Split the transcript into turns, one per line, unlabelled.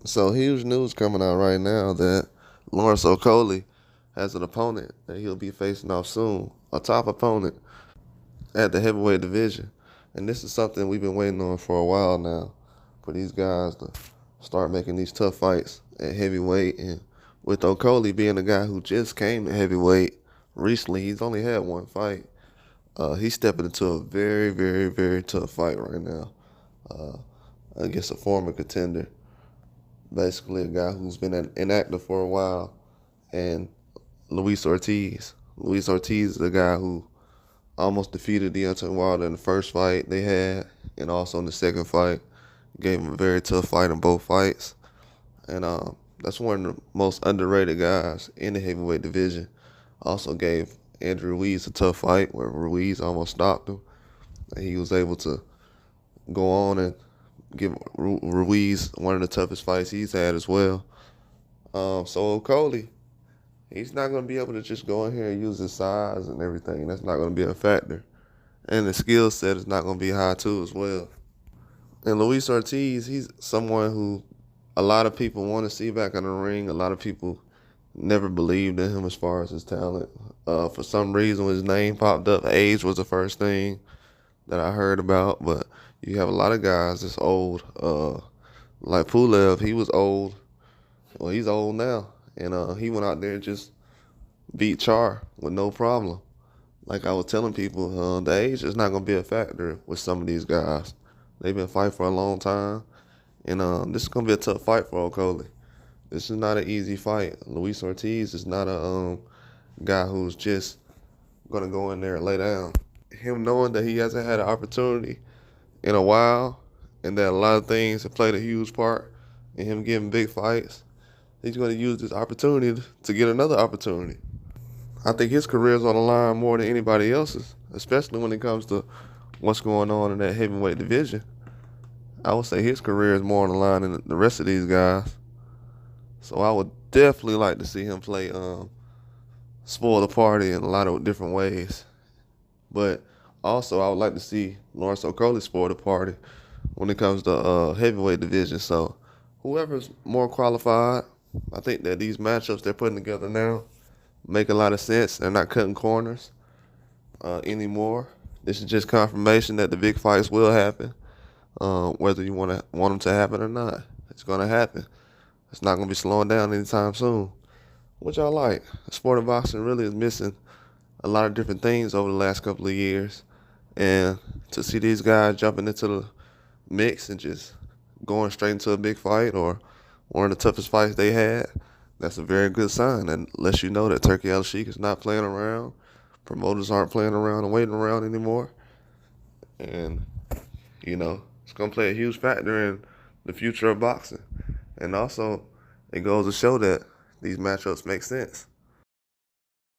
So huge news coming out right now that Lawrence Okolie has an opponent that he'll be facing off soon, a top opponent at the heavyweight division. And this is something we've been waiting on for a while now, for these guys to start making these tough fights at heavyweight. And with Okolie being a guy who just came to heavyweight recently, he's only had one fight. He's stepping into a very, very, very tough fight right now uh, against a former contender. Basically, a guy who's been inactive for a while, and Luis Ortiz. Luis Ortiz is the guy who almost defeated Deontay Wilder in the first fight they had, and also in the second fight. Gave him a very tough fight in both fights. And that's one of the most underrated guys in the heavyweight division. Also gave Andrew Ruiz a tough fight where Ruiz almost stopped him. And he was able to go on and give Ruiz one of the toughest fights he's had as well. So Okolie, he's not going to be able to just go in here and use his size and everything. That's not going to be a factor. And the skill set is not going to be high too as well. And Luis Ortiz, he's someone who a lot of people want to see back in the ring. A lot of people never believed in him as far as his talent. For some reason, when his name popped up, age was the first thing that I heard about. But you have a lot of guys that's old. Like Pulev, he was old. Well, he's old now. And he went out there and just beat Char with no problem. Like I was telling people, the age is not going to be a factor with some of these guys. They've been fighting for a long time. And this is going to be a tough fight for Okolie. This is not an easy fight. Luis Ortiz is not a guy who's just going to go in there and lay down. Him knowing that he hasn't had an opportunity in a while and that a lot of things have played a huge part in him getting big fights, he's going to use this opportunity to get another opportunity. I think his career is on the line more than anybody else's, especially when it comes to what's going on in that heavyweight division. I would say his career is more on the line than the rest of these guys. So I would definitely like to see him play spoil the party in a lot of different ways. But also I would like to see Lawrence Okolie spoil the party when it comes to heavyweight division. So whoever's more qualified, I think that these matchups they're putting together now make a lot of sense. They're not cutting corners anymore. This is just confirmation that the big fights will happen, whether you want them to happen or not. It's going to happen. It's not going to be slowing down anytime soon. What y'all like? The sport of boxing really is missing a lot of different things over the last couple of years. And to see these guys jumping into the mix and just going straight into a big fight or one of the toughest fights they had, that's a very good sign. And lets you know that Turkey Al-Sheikh is not playing around. Promoters aren't playing around and waiting around anymore. And, it's going to play a huge factor in the future of boxing. And also, it goes to show that these matchups make sense.